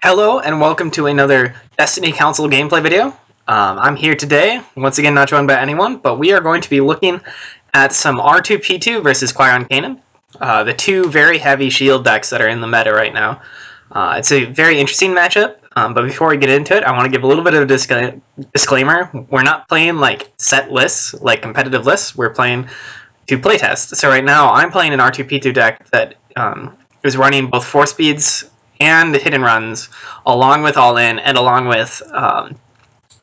Hello and welcome to another Destiny Council gameplay video. I'm here today, once again not joined by anyone, but we are going to be looking at some R2P2 versus Qui Gon Kanan, the two very heavy shield decks that are in the meta right now. It's a very interesting matchup, but before we get into it, I want to give a little bit of a disclaimer. We're not playing like set lists, like competitive lists, we're playing to playtest. So right now I'm playing an R2P2 deck that is running both 4 speeds and hit and runs, along with all in and along with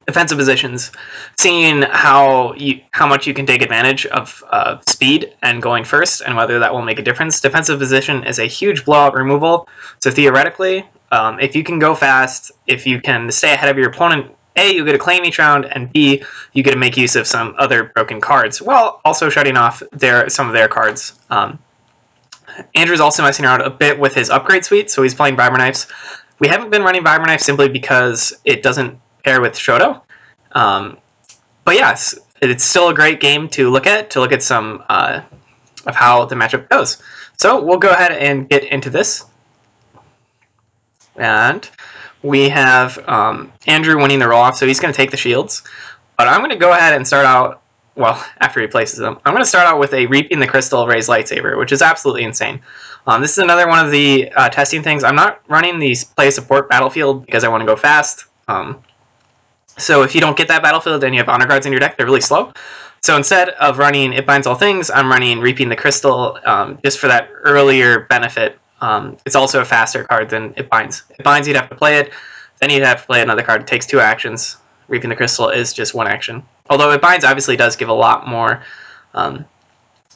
defensive positions, seeing how much you can take advantage of speed and going first, and whether that will make a difference. Defensive position is a huge blowout removal, so theoretically, if you can go fast, if you can stay ahead of your opponent, A, you get to claim each round, and B, you get to make use of some other broken cards, while also shutting off some of their cards. Andrew's also messing around a bit with his upgrade suite, so he's playing Vibra Knives. We haven't been running Vibra Knives simply because it doesn't pair with Shoto. But yes, it's still a great game to look at some of how the matchup goes. So we'll go ahead and get into this. And we have Andrew winning the roll-off, so he's going to take the shields. But I'm going to go ahead and start out, well, after he places them, I'm going to start out with a Reaping the Crystal Raised Lightsaber, which is absolutely insane. This is another one of the testing things. I'm not running the play support battlefield because I want to go fast. So if you don't get that battlefield and you have honor guards in your deck, they're really slow. So instead of running It Binds All Things, I'm running Reaping the Crystal just for that earlier benefit. It's also a faster card than It Binds. It Binds, you'd have to play it, then you'd have to play another card. It takes 2 actions. Reaping the Crystal is just 1 action. Although It Binds obviously does give a lot more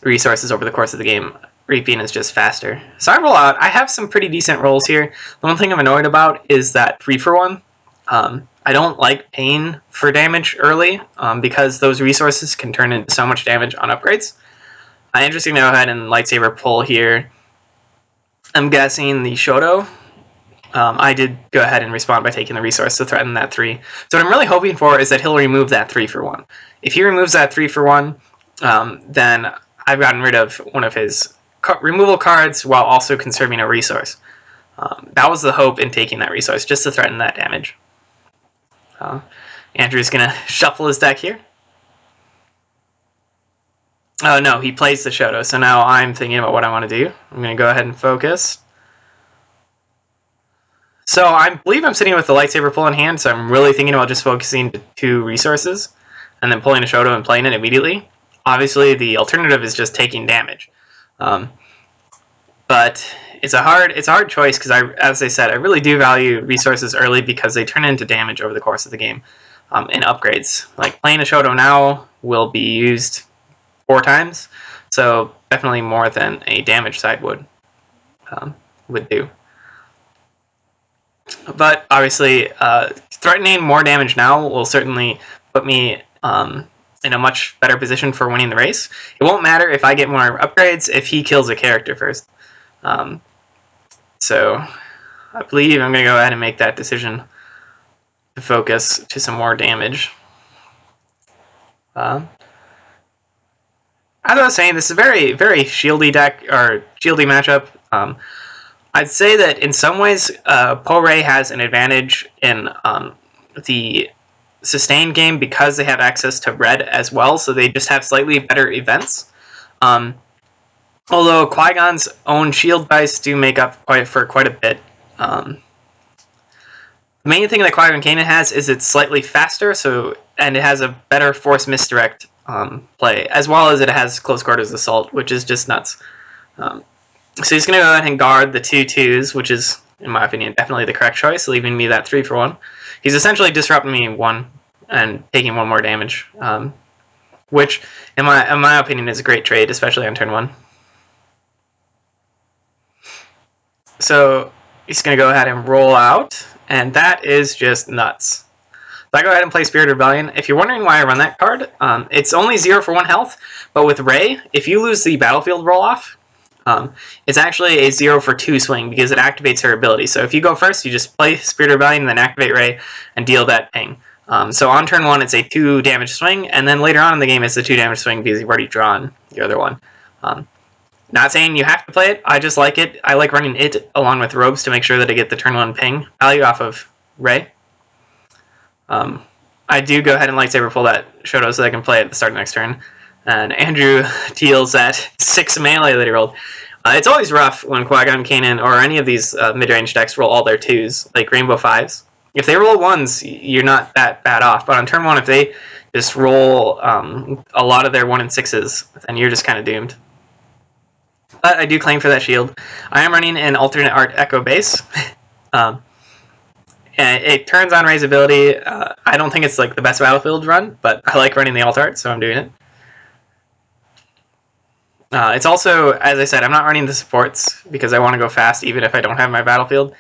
resources over the course of the game. Reaping is just faster. So I roll out. I have some pretty decent rolls here. The one thing I'm annoyed about is that 3-for-1. I don't like paying for damage early because those resources can turn into so much damage on upgrades. I'm just going to go ahead and lightsaber pull here. I'm guessing the Shoto. I did go ahead and respond by taking the resource to threaten that 3. So what I'm really hoping for is that he'll remove that 3-for-1. If he removes that 3-for-1, then I've gotten rid of one of his removal cards while also conserving a resource. That was the hope in taking that resource, just to threaten that damage. Andrew's going to shuffle his deck here. Oh no, he plays the Shoto, so now I'm thinking about what I want to do. I'm going to go ahead and focus. So I believe I'm sitting with the lightsaber pull in hand, so I'm really thinking about just focusing 2 resources and then pulling a Shoto and playing it immediately. Obviously, the alternative is just taking damage. But it's a hard choice because, as I said, I really do value resources early because they turn into damage over the course of the game in upgrades. Like playing a Shoto now will be used 4 times, so definitely more than a damage side would do. But obviously, threatening more damage now will certainly put me in a much better position for winning the race. It won't matter if I get more upgrades if he kills a character first. So I believe I'm going to go ahead and make that decision to focus to some more damage. As I was saying, this is a very, very shieldy deck, or shieldy matchup. I'd say that in some ways, Po-Ray has an advantage in the sustained game because they have access to red as well, so they just have slightly better events. Although Qui-Gon's own shield dice do make up for quite a bit. The main thing that Qui Gon Kanan has is it's slightly faster, and it has a better force misdirect play, as well as it has close quarters assault, which is just nuts. So he's going to go ahead and guard the 2/2s, which is, in my opinion, definitely the correct choice, leaving me that 3-for-1. He's essentially disrupting me 1 and taking 1 more damage, which, in my opinion, is a great trade, especially on turn 1. So he's going to go ahead and roll out, and that is just nuts. So I go ahead and play Spirit Rebellion. If you're wondering why I run that card, it's only 0-for-1 health, but with Rey, if you lose the battlefield roll-off, it's actually a 0-for-2 swing because it activates her ability. So if you go first, you just play Spirit Rebellion, then activate Rey, and deal that ping. So on turn 1, it's a 2 damage swing, and then later on in the game, it's a 2 damage swing because you've already drawn the other one. Not saying you have to play it, I just like it. I like running it along with Robes to make sure that I get the turn 1 ping value off of Rey. I do go ahead and lightsaber pull that Shoto so that I can play it at the start of next turn. And Andrew deals that 6 melee that he rolled. It's always rough when Qui Gon Kanan or any of these mid-range decks roll all their 2s, like Rainbow 5s. If they roll 1s, you're not that bad off. But on turn 1, if they just roll a lot of their 1 and 6s, then you're just kind of doomed. But I do claim for that shield. I am running an alternate art Echo base. It turns on Rey's ability. I don't think it's like the best battlefield run, but I like running the alt art, so I'm doing it. It's also, as I said, I'm not running the supports because I want to go fast even if I don't have my battlefield.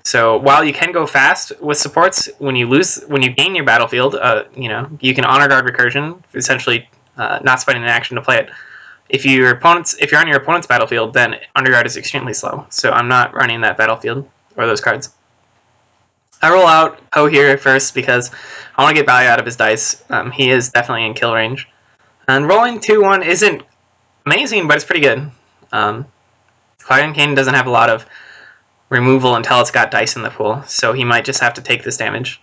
So while you can go fast with supports, when you gain your battlefield, you can honor guard recursion, essentially not spending an action to play it. If you're on your opponent's battlefield, then honor guard is extremely slow. So I'm not running that battlefield or those cards. I roll out Poe here first because I want to get value out of his dice. He is definitely in kill range. And rolling 2-1 isn't amazing, but it's pretty good. Qui-Gon Kanan doesn't have a lot of removal until it's got dice in the pool, so he might just have to take this damage.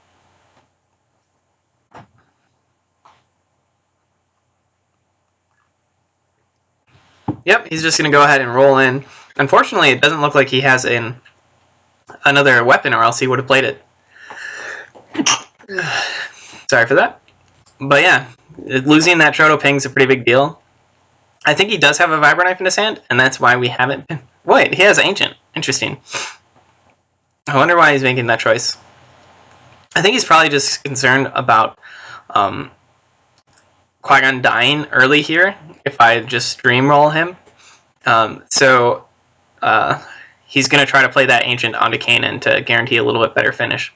Yep, he's just going to go ahead and roll in. Unfortunately, it doesn't look like he has another weapon, or else he would have played it. Sorry for that. But yeah, losing that Shoto ping is a pretty big deal. I think he does have a Vibro Knife in his hand, and that's why we haven't been... Wait, he has Ancient. Interesting. I wonder why he's making that choice. I think he's probably just concerned about Qui-Gon dying early here if I just Dreamroll him. He's going to try to play that Ancient onto Kanan to guarantee a little bit better finish.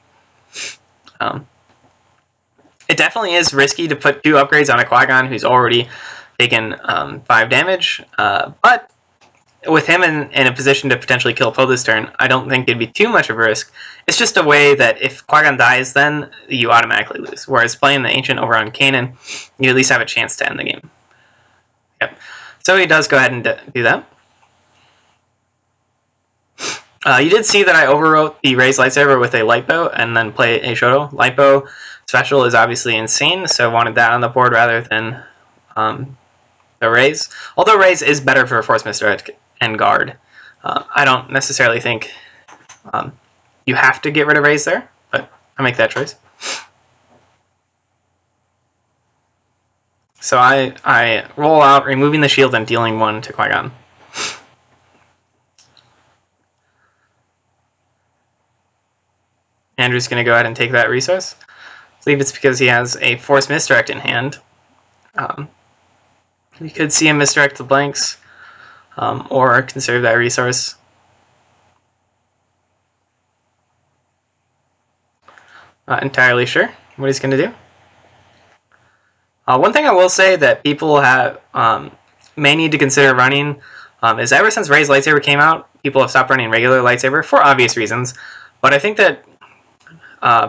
It definitely is risky to put 2 upgrades on a Qui-Gon who's already taken 5 damage, but with him in a position to potentially kill Poe this turn, I don't think it'd be too much of a risk. It's just a way that if Qui-Gon dies, then you automatically lose. Whereas playing the Ancient over on Kanan, you at least have a chance to end the game. Yep. So he does go ahead and do that. You did see that I overwrote the Rey's lightsaber with a light bow and then play a Shoto. Light bow special is obviously insane, so I wanted that on the board rather than the Rey's. Although Rey's is better for Force Misdirect and guard. I don't necessarily think you have to get rid of Rey's there, but I make that choice. So I roll out, removing the shield and dealing 1 to Qui-Gon. Andrew's going to go ahead and take that resource. I believe it's because he has a Force Misdirect in hand. You could see him misdirect the blanks, or conserve that resource. Not entirely sure what he's going to do. One thing I will say that people may need to consider running is ever since Rey's lightsaber came out, people have stopped running regular lightsaber for obvious reasons. But I think that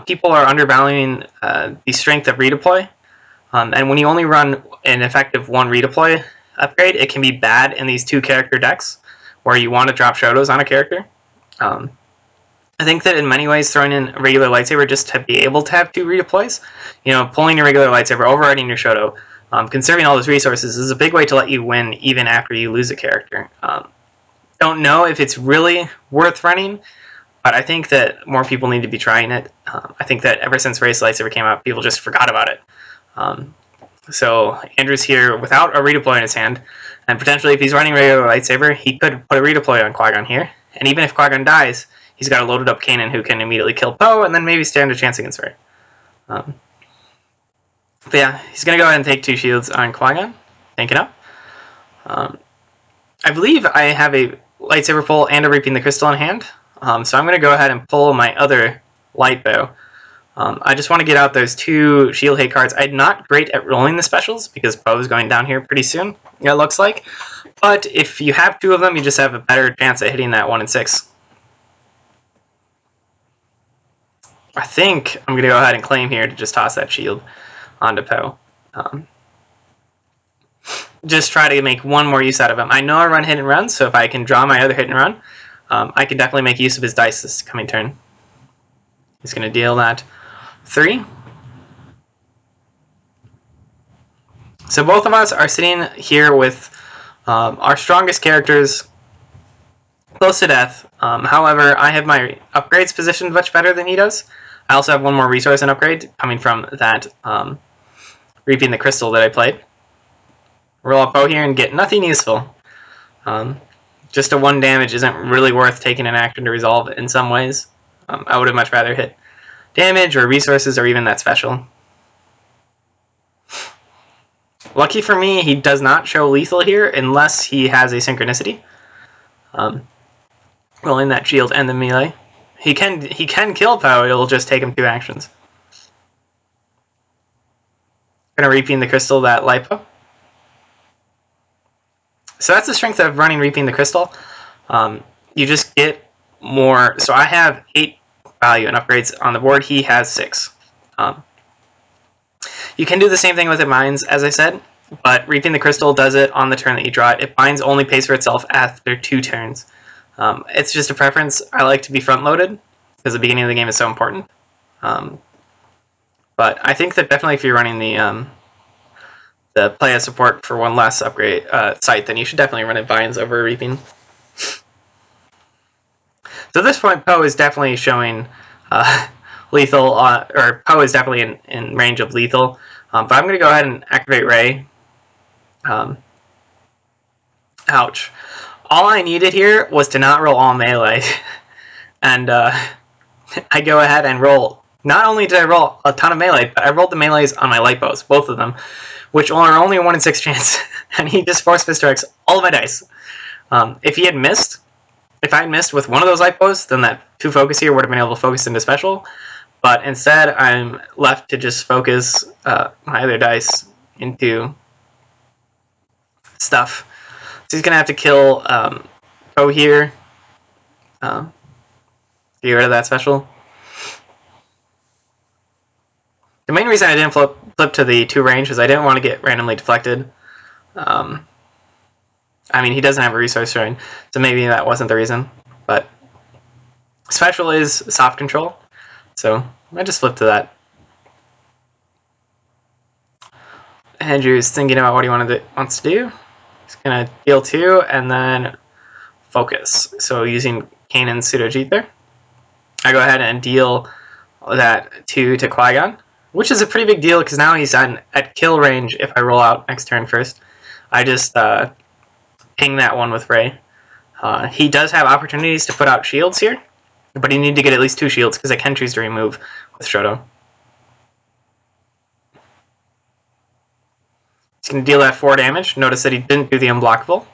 people are undervaluing the strength of redeploy. And when you only run an effective 1 redeploy upgrade, it can be bad in these 2 character decks where you want to drop Shotos on a character. I think that in many ways, throwing in a regular lightsaber just to be able to have 2 redeploys, pulling your regular lightsaber, overriding your Shoto, conserving all those resources is a big way to let you win even after you lose a character. Don't know if it's really worth running, but I think that more people need to be trying it. I think that ever since Rey's lightsaber came out, people just forgot about it. So Andrew's here without a redeploy in his hand, and potentially if he's running regular lightsaber, he could put a redeploy on Qui-Gon here. And even if Qui-Gon dies, he's got a loaded up Kanan who can immediately kill Poe and then maybe stand a chance against Rey. But yeah, he's going to go ahead and take 2 shields on Qui-Gon. Tank it up. I believe I have a lightsaber pull and a Reaping the Crystal in hand. So I'm going to go ahead and pull my other light bow. I just want to get out those 2 shield hate cards. I'm not great at rolling the specials because Poe is going down here pretty soon, it looks like. But if you have 2 of them, you just have a better chance at hitting that 1 and 6. I think I'm going to go ahead and claim here to just toss that shield onto Poe. just try to make one more use out of him. I know I run hit and run, so if I can draw my other hit and run, I can definitely make use of his dice this coming turn. He's going to deal that 3. So both of us are sitting here with our strongest characters close to death. However, I have my upgrades positioned much better than he does. I also have one more resource and upgrade coming from that Reaping the Crystal that I played. Roll a bow here and get nothing useful. Just a 1 damage isn't really worth taking an action to resolve in some ways. I would have much rather hit damage or resources or even that special. Lucky for me, he does not show lethal here unless he has a synchronicity. Rolling that shield and the melee. He can kill Poe, it'll just take him 2 actions. Gonna Reaping the Crystal that lipo. So that's the strength of running Reaping the Crystal. You just get more. So I have 8 value and upgrades on the board. He has 6. You can do the same thing with the Mines, as I said, but Reaping the Crystal does it on the turn that you draw it. It Binds only pays for itself after 2 turns. It's just a preference. I like to be front-loaded because the beginning of the game is so important. But I think that definitely if you're running the play as support for 1 less upgrade site, then you should definitely run it Binds over Reaping. So at this point, Poe is definitely showing lethal, or Poe is definitely in range of lethal. But I'm going to go ahead and activate Ray. Ouch. All I needed here was to not roll all melee. And I go ahead and roll. Not only did I roll a ton of melee, but I rolled the melees on my light bows, both of them, which are only a 1 in 6 chance. And he just force misdirects all of my dice. If he had missed, if I had missed with one of those light bows, then that 2 focus here would have been able to focus into special. But instead, I'm left to just focus my other dice into stuff. So he's going to have to kill Poe here. Get rid of that special. The main reason I didn't flip to the 2 range is I didn't want to get randomly deflected. I mean, he doesn't have a resource shrine, so maybe that wasn't the reason. But special is soft control, so I just flipped to that. Andrew's thinking about what he wants to do. He's going to deal 2 and then focus. So using Kanan's pseudo-cheat there. I go ahead and deal that 2 to Qui Gon, which is a pretty big deal because now he's at kill range if I roll out next turn first. I just ping that 1 with Ray. He does have opportunities to put out shields here, but he needs to get at least 2 shields because I can choose to remove with Shoto. He's going to deal that 4 damage. Notice that he didn't do the unblockable.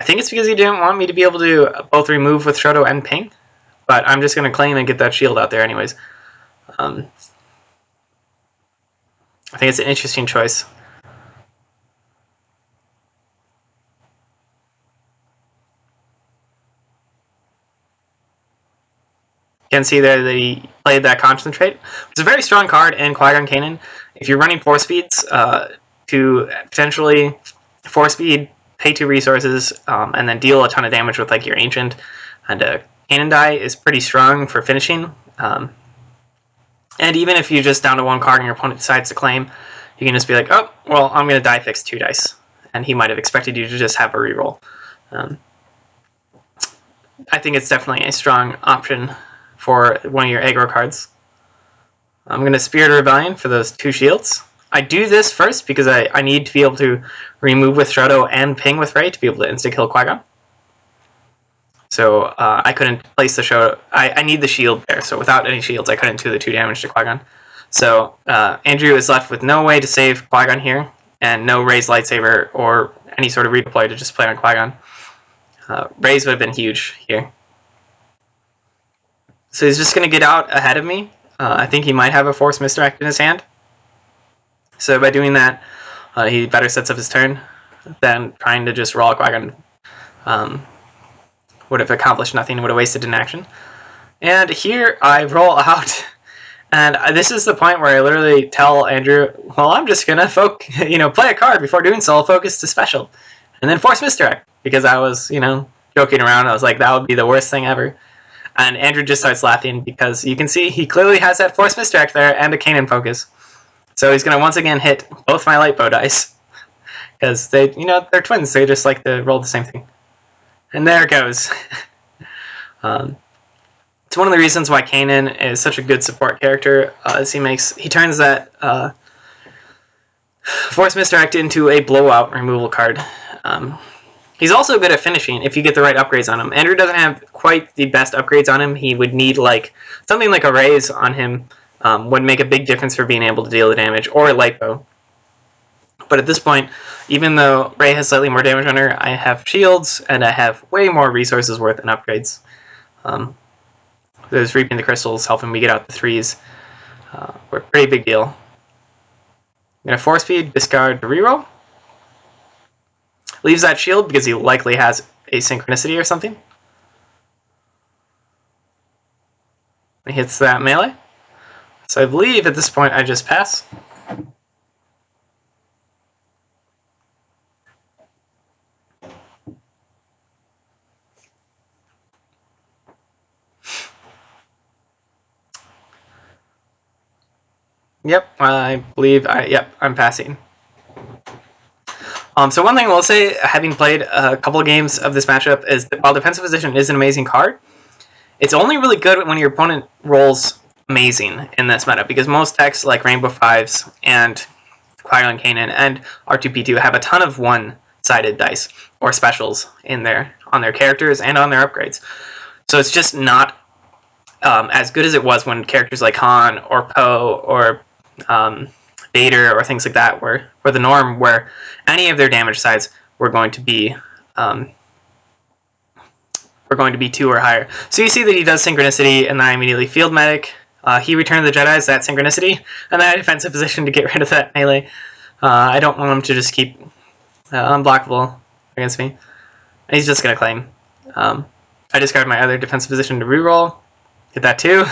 I think it's because he didn't want me to be able to both remove with Shoto and ping, but I'm just going to claim and get that shield out there anyways. I think it's an interesting choice. You can see there that he played that Concentrate. It's a very strong card in Qui Gon Kanan. If you're running 4 speeds, to potentially 4 speed, pay 2 resources, and then deal a ton of damage with like your Ancient and Kanan die is pretty strong for finishing. And even if you're just down to 1 card and your opponent decides to claim, you can just be like, oh, well, I'm going to die fix 2 dice. And he might have expected you to just have a reroll. I think it's definitely a strong option for one of your aggro cards. I'm going to Spirit of Rebellion for those 2 shields. I do this first because I need to be able to remove with Shoto and ping with Ray to be able to insta-kill Qui-Gon. So I couldn't place the Shoto. I need the shield there, so without any shields I couldn't do the 2 damage to Qui-Gon. So Andrew is left with no way to save Qui-Gon here, and no Ray's lightsaber or any sort of redeploy to just play on Qui-Gon. Ray's would have been huge here. So he's just going to get out ahead of me. I think he might have a Force Misdirect in his hand. So by doing that, he better sets up his turn than trying to just roll a Qui-Gon. Would have accomplished nothing, would have wasted an action. And here I roll out And this is the point where I literally tell Andrew, well, I'm just going to play a card before doing so. I'll focus to special. And then force misdirect. Because I was, joking around. I was like, that would be the worst thing ever. And Andrew just starts laughing because you can see he clearly has that force misdirect there and a Kanan focus. So he's going to once again hit both my light bow dice. Because they're twins. They just like to roll the same thing. And there it goes. It's one of the reasons why Kanan is such a good support character, as he turns that force misdirect into a blowout removal card. He's also good at finishing if you get the right upgrades on him. Andrew doesn't have quite the best upgrades on him. He would need something like a raise on him would make a big difference for being able to deal the damage, or a light bow. But at this point, even though Rey has slightly more damage on her, I have shields and I have way more resources worth in upgrades. There's Reaping the Crystals helping me get out the 3s. We're a pretty big deal. I'm going to force speed, discard to reroll. Leaves that shield because he likely has a synchronicity or something. He hits that melee. So I believe at this point I just pass. Yep, I believe I'm passing. So one thing I will say, having played a couple of games of this matchup, is that while Defensive Position is an amazing card, it's only really good when your opponent rolls amazing in this meta, because most decks like Rainbow Fives and Qui Gon Kanan and R2P2 have a ton of one-sided dice or specials on their characters and on their upgrades. So it's just not as good as it was when characters like Han or Poe or Vader or things like that were the norm, where any of their damage sides were going to be 2 or higher. So you see that he does Synchronicity, and then I immediately Field Medic. He returned the Jedi's that Synchronicity, and then I Defensive Position to get rid of that melee. I don't want him to just keep unblockable against me. He's just going to claim. I discard my other Defensive Position to reroll. Get that too.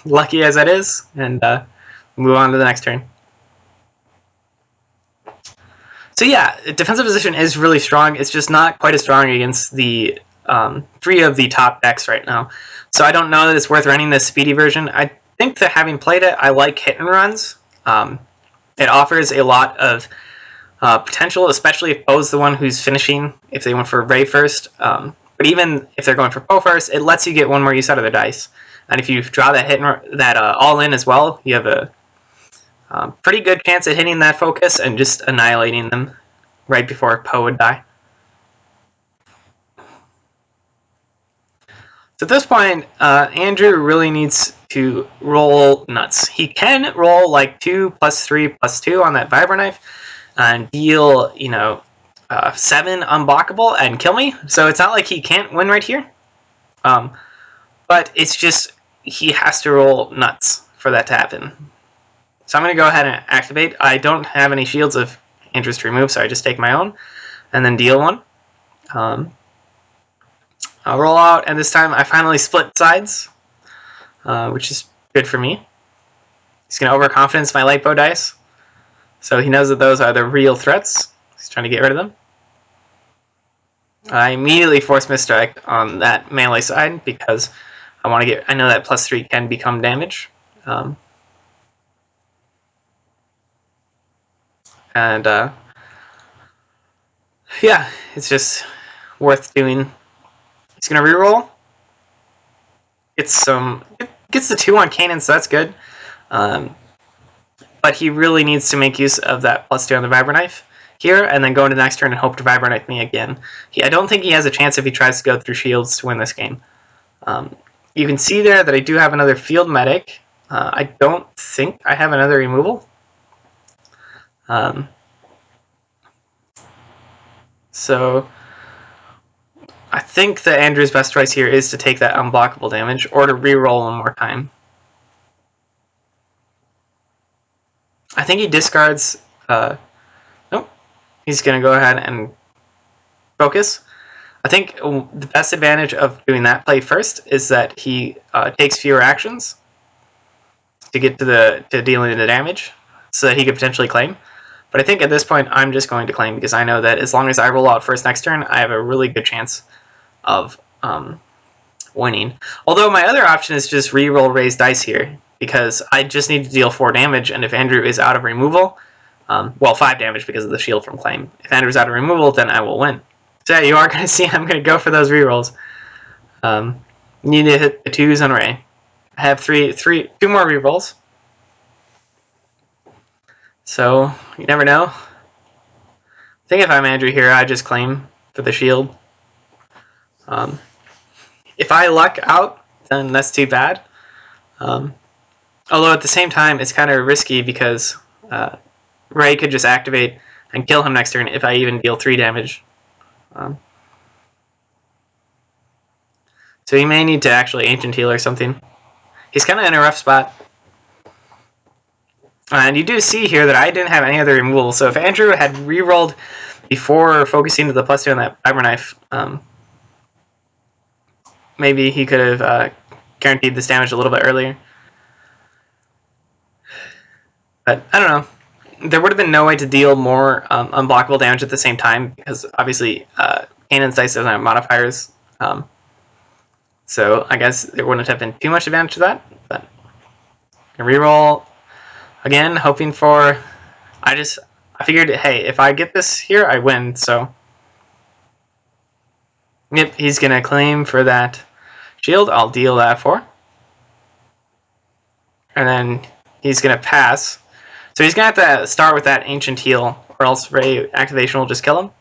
Lucky as that is, and move on to the next turn. So yeah, Defensive Position is really strong. It's just not quite as strong against the 3 of the top decks right now. So I don't know that it's worth running this speedy version. I think that having played it, I like hit and runs. It offers a lot of potential, especially if Poe's the one who's finishing, if they went for Rey first. But even if they're going for Poe first, it lets you get one more use out of their dice. And if you draw that all-in as well, you have a pretty good chance at hitting that focus and just annihilating them right before Poe would die. So at this point, Andrew really needs to roll nuts. He can roll like 2+3+2 on that Vibro Knife and deal, 7 unblockable and kill me. So it's not like he can't win right here. But it's just, he has to roll nuts for that to happen. So I'm going to go ahead and activate. I don't have any shields of interest to remove, so I just take my own and then deal 1. I'll roll out, and this time I finally split sides, which is good for me. He's going to overconfidence my light bow dice, so he knows that those are the real threats. He's trying to get rid of them. I immediately force misdirect on that melee side because I know that +3 can become damage. Yeah, it's just worth doing. He's gonna reroll. Gets the 2 on Kanan, so that's good. But he really needs to make use of that +2 on the Vibro Knife here, and then go into the next turn and hope to Vibro Knife me again. I don't think he has a chance if he tries to go through shields to win this game. You can see there that I do have another Field Medic. I don't think I have another removal. So I think that Andrew's best choice here is to take that unblockable damage, or to reroll 1 more time. I think he discards... nope. He's going to go ahead and focus. I think the best advantage of doing that play first is that he takes fewer actions. to get to dealing the damage, so that he could potentially claim. But I think at this point I'm just going to claim because I know that as long as I roll out first next turn, I have a really good chance of winning. Although my other option is just re-roll raised dice here, because I just need to deal 4 damage, and if Andrew is out of removal, well, 5 damage because of the shield from claim. If Andrew's out of removal, then I will win. So yeah, you are going to see I'm going to go for those re-rolls. You need to hit the 2s on Ray. I have 2 more re-rolls. So, you never know. I think if I'm Andrew here, I just claim for the shield. If I luck out, then that's too bad. Although at the same time, it's kind of risky because Ray could just activate and kill him next turn if I even deal 3 damage. So he may need to actually Ancient Heal or something. He's kind of in a rough spot. And you do see here that I didn't have any other removal, so if Andrew had re-rolled before focusing to the +2 on that Fiber Knife, maybe he could have guaranteed this damage a little bit earlier. But I don't know. There would have been no way to deal more unblockable damage at the same time, because obviously Kanan's dice doesn't have modifiers. So I guess there wouldn't have been too much advantage to that. But reroll again, hoping for. I figured, hey, if I get this here, I win. So yep, he's gonna claim for that shield. I'll deal that 4, and then he's gonna pass. So he's gonna have to start with that Ancient Heal, or else Ray activation will just kill him.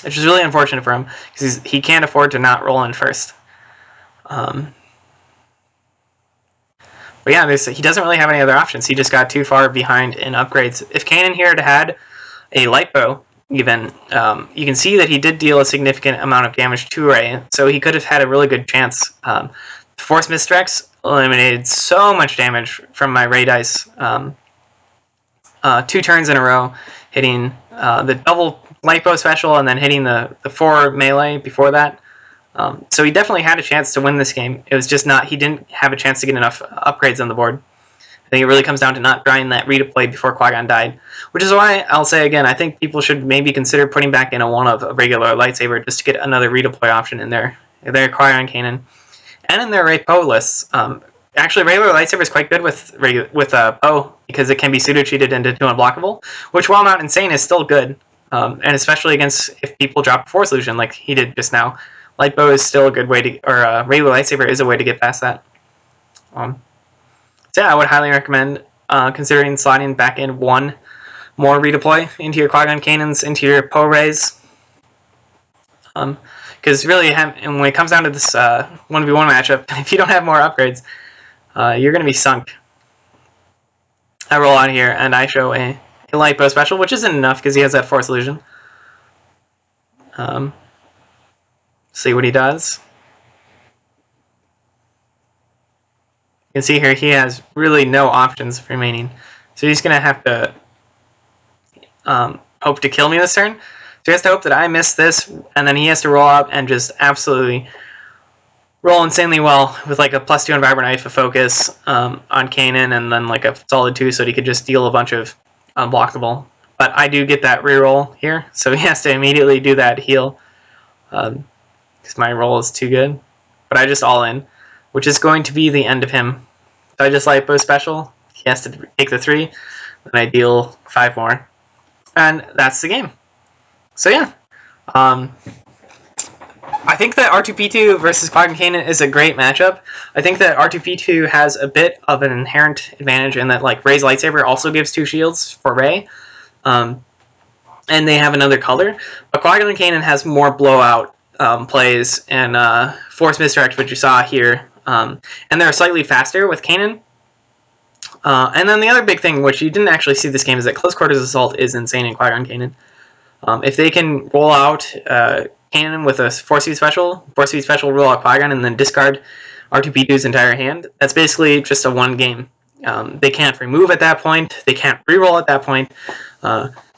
Which is really unfortunate for him, because he can't afford to not roll in first. But yeah, he doesn't really have any other options. He just got too far behind in upgrades. If Kanan here had had a light bow, even, you can see that he did deal a significant amount of damage to Ray, so he could have had a really good chance. Force Misdirects eliminated so much damage from my Ray dice. 2 turns in a row, hitting the double light bow special and then hitting the 4 melee before that. So he definitely had a chance to win this game. It was just he didn't have a chance to get enough upgrades on the board. I think it really comes down to not drawing that redeploy before Qui Gon died. Which is why I'll say again, I think people should maybe consider putting back in a 1 of a regular lightsaber just to get another redeploy option in their Qui Gon Kanan. And in their Ray Poe lists. Actually, regular lightsaber is quite good with Poe, because it can be pseudo-cheated into 2 unblockable, which, while not insane, is still good. And especially against if people drop a Force illusion like he did just now. Light bow is still a good way to, or regular lightsaber is a way to get past that. So yeah, I would highly recommend considering slotting back in 1 more redeploy into your Qui Gon Kanans, into your Poe Rays. Because really, and when it comes down to this 1v1 matchup, if you don't have more upgrades, you're going to be sunk. I roll out here, and I show a light bow special, which isn't enough because he has that Force illusion. See what he does. You can see here he has really no options remaining. So he's going to have to hope to kill me this turn. So he has to hope that I miss this, and then he has to roll out and just absolutely roll insanely well with like a +2 on Vibrant Knife, a focus on Kanan, and then like a solid 2 so that he could just deal a bunch of unblockable. But I do get that reroll here, so he has to immediately do that heal because my roll is too good. But I just all in, which is going to be the end of him. So I just light bow special. He has to take the 3, then I deal 5 more, and that's the game. So yeah. I think that R2P2 versus Qui Gon Kanan is a great matchup. I think that R2P2 has a bit of an inherent advantage in that, like, Ray's lightsaber also gives 2 shields for Ray, and they have another color. But Qui Gon Kanan has more blowout plays and Force Misdirect, which you saw here, and they're slightly faster with Kanan. And then the other big thing, which you didn't actually see this game, is that Close Quarters Assault is insane in Qui Gon Kanan. If they can roll out Kanan with a Force Feed Special, roll out Qui Gon, and then discard R2P2's entire hand, that's basically just a 1 game. They can't remove at that point. They can't reroll at that point.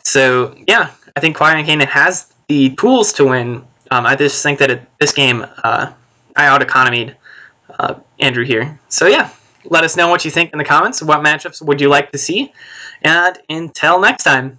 So yeah, I think Qui Gon Kanan has the tools to win. I just think that this game, I out-economied Andrew here. So yeah, Let us know what you think in the comments. What matchups would you like to see? And until next time.